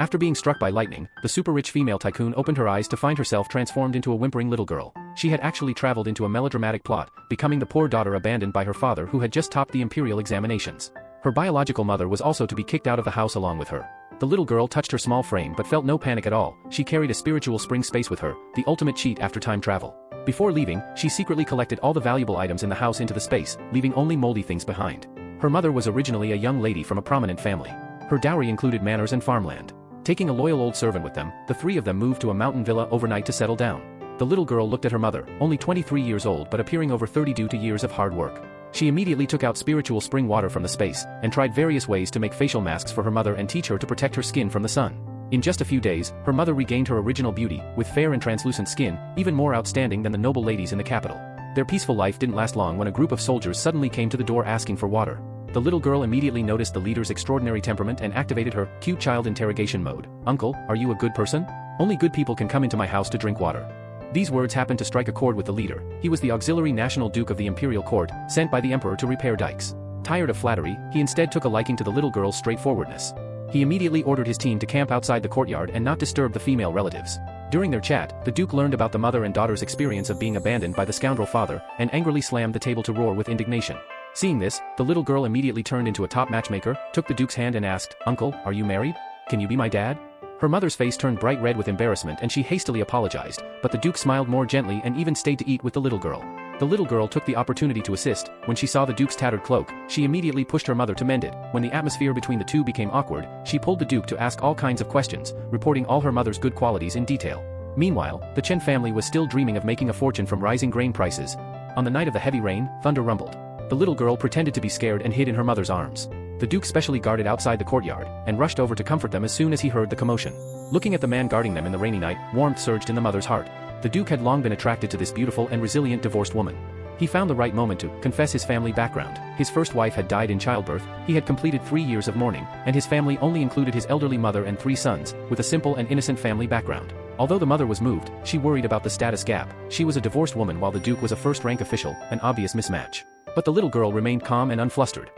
After being struck by lightning, the super-rich female tycoon opened her eyes to find herself transformed into a whimpering little girl. She had actually traveled into a melodramatic plot, becoming the poor daughter abandoned by her father who had just topped the imperial examinations. Her biological mother was also to be kicked out of the house along with her. The little girl touched her small frame but felt no panic at all. She carried a spiritual spring space with her, the ultimate cheat after time travel. Before leaving, she secretly collected all the valuable items in the house into the space, leaving only moldy things behind. Her mother was originally a young lady from a prominent family. Her dowry included manors and farmland. Taking a loyal old servant with them, the three of them moved to a mountain villa overnight to settle down. The little girl looked at her mother, only 23 years old but appearing over 30 due to years of hard work. She immediately took out spiritual spring water from the space, and tried various ways to make facial masks for her mother and teach her to protect her skin from the sun. In just a few days, her mother regained her original beauty, with fair and translucent skin, even more outstanding than the noble ladies in the capital. Their peaceful life didn't last long when a group of soldiers suddenly came to the door asking for water. The little girl immediately noticed the leader's extraordinary temperament and activated her cute child interrogation mode. "Uncle, are you a good person? Only good people can come into my house to drink water." These words happened to strike a chord with the leader. He was the auxiliary national duke of the imperial court, sent by the emperor to repair dikes. Tired of flattery, he instead took a liking to the little girl's straightforwardness. He immediately ordered his team to camp outside the courtyard and not disturb the female relatives. During their chat, the duke learned about the mother and daughter's experience of being abandoned by the scoundrel father, and angrily slammed the table to roar with indignation. Seeing this, the little girl immediately turned into a top matchmaker, took the duke's hand and asked, "Uncle, are you married? Can you be my dad?" Her mother's face turned bright red with embarrassment and she hastily apologized, but the duke smiled more gently and even stayed to eat with the little girl. The little girl took the opportunity to assist. When she saw the duke's tattered cloak, she immediately pushed her mother to mend it. When the atmosphere between the two became awkward, she pulled the duke to ask all kinds of questions, reporting all her mother's good qualities in detail. Meanwhile, the Chen family was still dreaming of making a fortune from rising grain prices. On the night of the heavy rain, thunder rumbled. The little girl pretended to be scared and hid in her mother's arms. The duke specially guarded outside the courtyard, and rushed over to comfort them as soon as he heard the commotion. Looking at the man guarding them in the rainy night, warmth surged in the mother's heart. The duke had long been attracted to this beautiful and resilient divorced woman. He found the right moment to confess his family background. His first wife had died in childbirth, he had completed 3 years of mourning, and his family only included his elderly mother and 3 sons, with a simple and innocent family background. Although the mother was moved, she worried about the status gap. She was a divorced woman while the duke was a first-rank official, an obvious mismatch. But the little girl remained calm and unflustered.